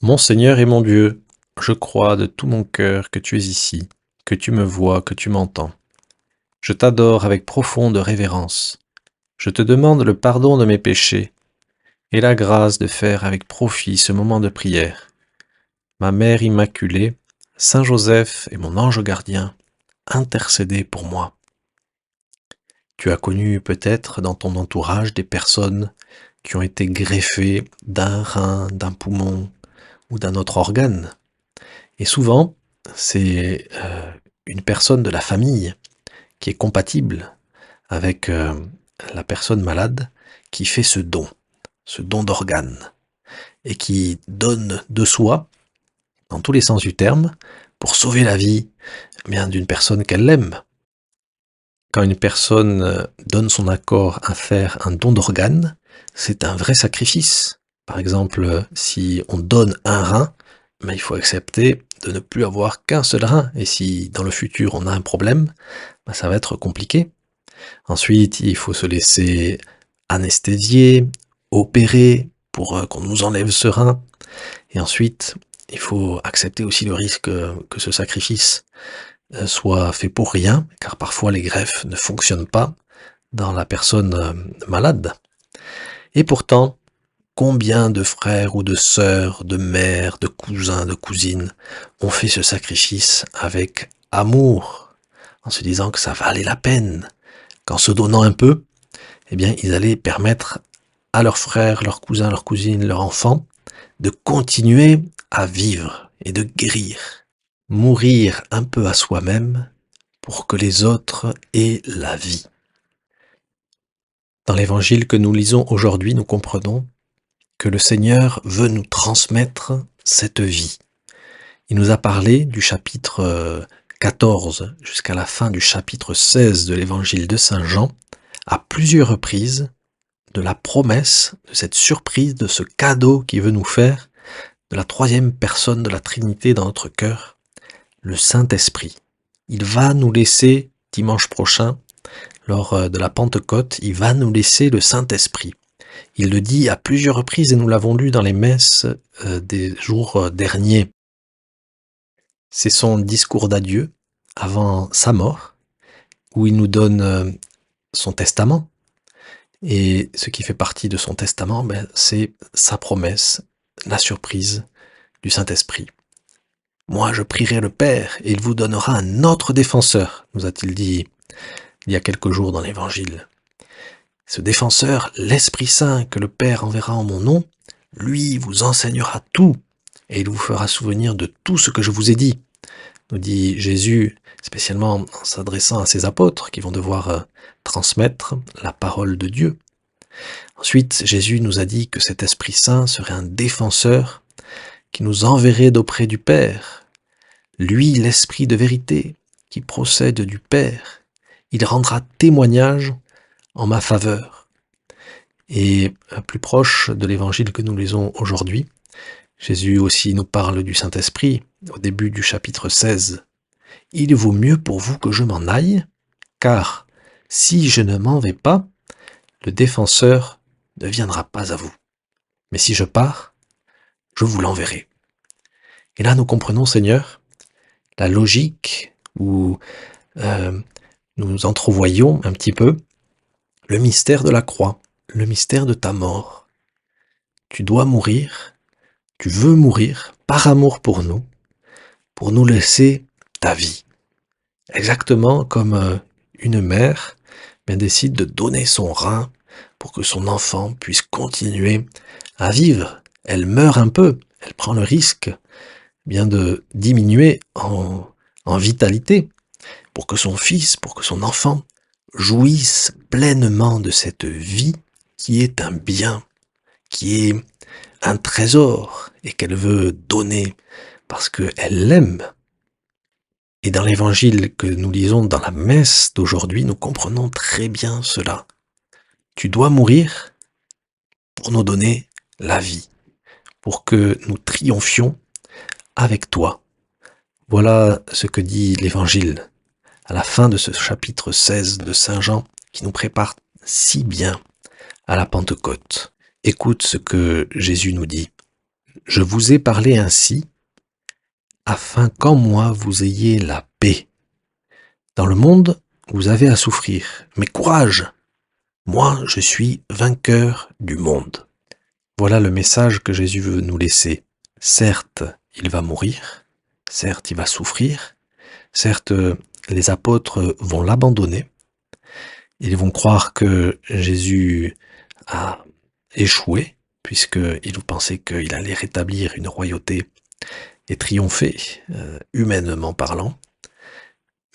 Mon Seigneur et mon Dieu, je crois de tout mon cœur que tu es ici, que tu me vois, que tu m'entends. Je t'adore avec profonde révérence. Je te demande le pardon de mes péchés et la grâce de faire avec profit ce moment de prière. Ma Mère Immaculée, Saint Joseph et mon ange gardien, intercédez pour moi. Tu as connu peut-être dans ton entourage des personnes qui ont été greffées d'un rein, d'un poumon ou d'un autre organe. Et souvent, c'est une personne de la famille qui est compatible avec la personne malade qui fait ce don d'organes, et qui donne de soi, dans tous les sens du terme, pour sauver la vie bien d'une personne qu'elle aime. Quand une personne donne son accord à faire un don d'organes, c'est un vrai sacrifice. Par exemple, si on donne un rein, il faut accepter de ne plus avoir qu'un seul rein. Et si dans le futur on a un problème, ça va être compliqué. Ensuite, il faut se laisser anesthésier, opérer pour qu'on nous enlève ce rein. Et ensuite, il faut accepter aussi le risque que ce sacrifice soit fait pour rien, car parfois les greffes ne fonctionnent pas dans la personne malade. Et pourtant, combien de frères ou de sœurs, de mères, de cousins, de cousines ont fait ce sacrifice avec amour, en se disant que ça valait la peine, qu'en se donnant un peu, eh bien, ils allaient permettre à leurs frères, leurs cousins, leurs cousines, leurs enfants, de continuer à vivre et de guérir. Mourir un peu à soi-même pour que les autres aient la vie. Dans l'évangile que nous lisons aujourd'hui, nous comprenons que le Seigneur veut nous transmettre cette vie. Il nous a parlé du chapitre 14 jusqu'à la fin du chapitre 16 de l'évangile de Saint Jean, à plusieurs reprises, de la promesse, de cette surprise, de ce cadeau qu'il veut nous faire, de la troisième personne de la Trinité dans notre cœur, le Saint-Esprit. Il va nous laisser, dimanche prochain, lors de la Pentecôte, il va nous laisser le Saint-Esprit. Il le dit à plusieurs reprises et nous l'avons lu dans les messes des jours derniers. C'est son discours d'adieu avant sa mort, où il nous donne son testament. Et ce qui fait partie de son testament, c'est sa promesse, la surprise du Saint-Esprit. Moi, je prierai le Père et il vous donnera un autre défenseur, nous a-t-il dit il y a quelques jours dans l'Évangile. Ce défenseur, l'Esprit Saint que le Père enverra en mon nom, lui vous enseignera tout et il vous fera souvenir de tout ce que je vous ai dit, nous dit Jésus, spécialement en s'adressant à ses apôtres qui vont devoir transmettre la parole de Dieu. Ensuite, Jésus nous a dit que cet Esprit Saint serait un défenseur qui nous enverrait d'auprès du Père. Lui, l'Esprit de vérité, qui procède du Père, il rendra témoignage en ma faveur. Et plus proche de l'évangile que nous lisons aujourd'hui, Jésus aussi nous parle du Saint-Esprit au début du chapitre 16. Il vaut mieux pour vous que je m'en aille, car si je ne m'en vais pas, le défenseur ne viendra pas à vous. Mais si je pars, je vous l'enverrai. Et là, nous comprenons, Seigneur, la logique où nous entrevoyons un petit peu le mystère de la croix, le mystère de ta mort. Tu dois mourir, tu veux mourir par amour pour nous laisser ta vie. Exactement comme une mère décide de donner son rein pour que son enfant puisse continuer à vivre. Elle meurt un peu, elle prend le risque de diminuer en vitalité pour que son fils, pour que son enfant jouisse pleinement de cette vie qui est un bien, qui est un trésor et qu'elle veut donner parce qu'elle l'aime. Et dans l'évangile que nous lisons dans la messe d'aujourd'hui, nous comprenons très bien cela. Tu dois mourir pour nous donner la vie, pour que nous triomphions avec toi. Voilà ce que dit l'évangile à la fin de ce chapitre 16 de Saint Jean qui nous prépare si bien à la Pentecôte. Écoute ce que Jésus nous dit. Je vous ai parlé ainsi, afin qu'en moi vous ayez la paix. Dans le monde, vous avez à souffrir, mais courage! Moi, je suis vainqueur du monde. Voilà le message que Jésus veut nous laisser. Certes, il va mourir, certes, il va souffrir, certes, les apôtres vont l'abandonner, ils vont croire que Jésus a échoué, puisqu'ils pensaient qu'il allait rétablir une royauté et triompher, humainement parlant.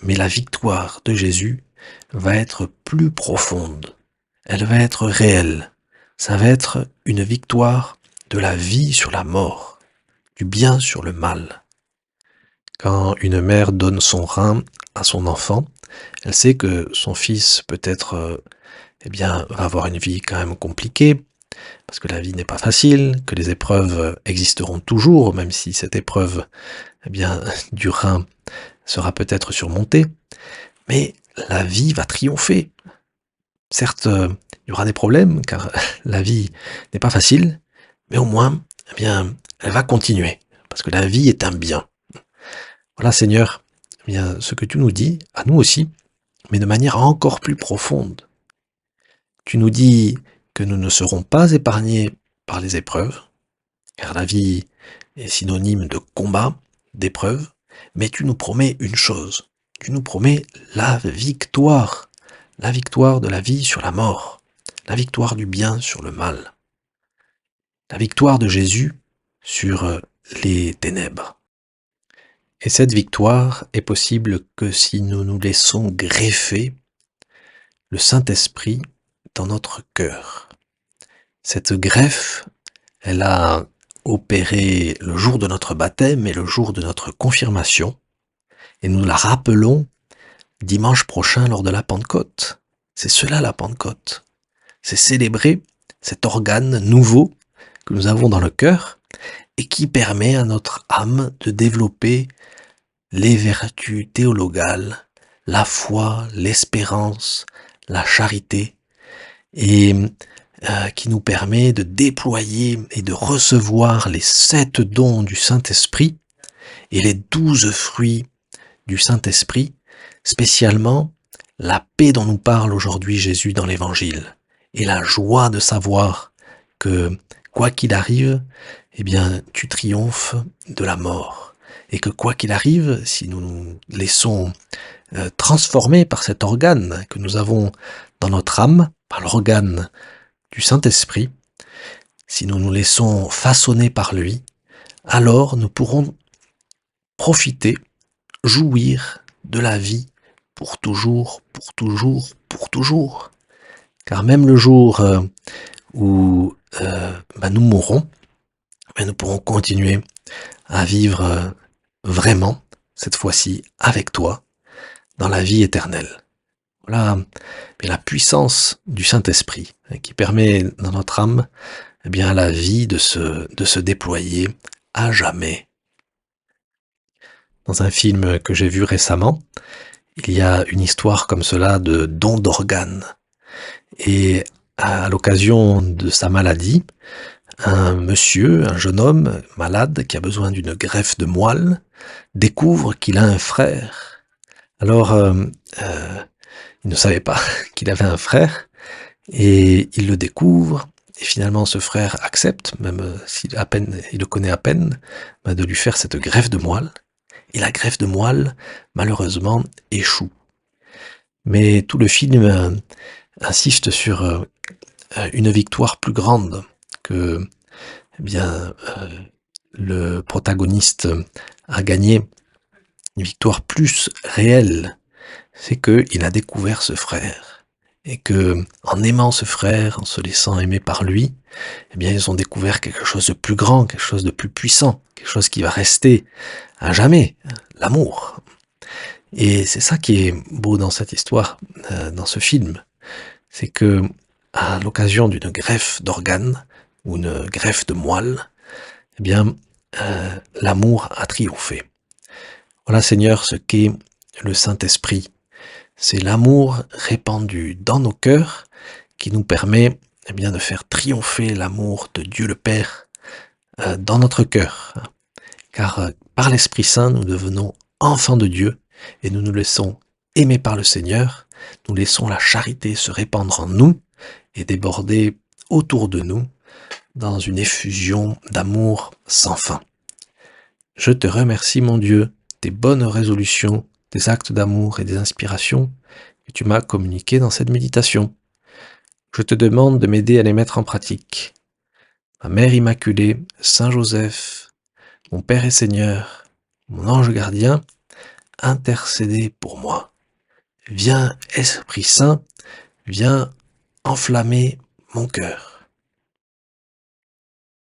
Mais la victoire de Jésus va être plus profonde, elle va être réelle. Ça va être une victoire de la vie sur la mort, du bien sur le mal. Quand une mère donne son rein à son enfant, elle sait que son fils peut-être va avoir une vie quand même compliquée, parce que la vie n'est pas facile, que les épreuves existeront toujours, même si cette épreuve du rein sera peut-être surmontée, mais la vie va triompher. Certes, il y aura des problèmes, car la vie n'est pas facile, mais au moins, elle va continuer, parce que la vie est un bien. Voilà, Seigneur, ce que tu nous dis, à nous aussi, mais de manière encore plus profonde. Tu nous dis que nous ne serons pas épargnés par les épreuves, car la vie est synonyme de combat, d'épreuves, mais tu nous promets une chose, tu nous promets la victoire de la vie sur la mort, la victoire du bien sur le mal, la victoire de Jésus sur les ténèbres. Et cette victoire est possible que si nous nous laissons greffer le Saint-Esprit dans notre cœur. Cette greffe, elle a opéré le jour de notre baptême et le jour de notre confirmation, et nous la rappelons dimanche prochain lors de la Pentecôte. C'est cela la Pentecôte. C'est célébrer cet organe nouveau que nous avons dans le cœur et qui permet à notre âme de développer les vertus théologales, la foi, l'espérance, la charité, et qui nous permet de déployer et de recevoir les 7 dons du Saint-Esprit et les 12 fruits du Saint-Esprit, spécialement la paix dont nous parle aujourd'hui Jésus dans l'Évangile, et la joie de savoir que, quoi qu'il arrive, tu triomphes de la mort, et que quoi qu'il arrive, si nous nous laissons transformer par cet organe que nous avons dans notre âme, par l'organe du Saint-Esprit, si nous nous laissons façonner par lui, alors nous pourrons profiter, jouir de la vie pour toujours, pour toujours, pour toujours. Car même le jour où nous mourrons, nous pourrons continuer à vivre vraiment, cette fois-ci avec toi, dans la vie éternelle. Voilà la puissance du Saint-Esprit qui permet dans notre âme à la vie de se déployer à jamais. Dans un film que j'ai vu récemment, il y a une histoire comme cela de don d'organes. Et à l'occasion de sa maladie, un jeune homme malade qui a besoin d'une greffe de moelle, découvre qu'il a un frère. Alors, il ne savait pas qu'il avait un frère, et il le découvre, et finalement ce frère accepte, même s'il il le connaît à peine, de lui faire cette greffe de moelle. Et la greffe de moelle, malheureusement, échoue. Mais tout le film insiste sur une victoire plus grande que le protagoniste a gagné, une victoire plus réelle. C'est qu'il a découvert ce frère. Et que, en aimant ce frère, en se laissant aimer par lui, ils ont découvert quelque chose de plus grand, quelque chose de plus puissant, quelque chose qui va rester à jamais, l'amour. Et c'est ça qui est beau dans cette histoire, dans ce film. C'est que, à l'occasion d'une greffe d'organes, ou une greffe de moelle, l'amour a triomphé. Voilà, Seigneur, ce qu'est le Saint-Esprit. C'est l'amour répandu dans nos cœurs qui nous permet de faire triompher l'amour de Dieu le Père dans notre cœur. Car par l'Esprit Saint, nous devenons enfants de Dieu et nous nous laissons aimer par le Seigneur. Nous laissons la charité se répandre en nous et déborder autour de nous dans une effusion d'amour sans fin. Je te remercie, mon Dieu, des bonnes résolutions, des actes d'amour et des inspirations que tu m'as communiquées dans cette méditation. Je te demande de m'aider à les mettre en pratique. Ma Mère Immaculée, Saint Joseph, mon Père et Seigneur, mon ange gardien, intercédez pour moi. Viens, Esprit Saint, viens enflammer mon cœur.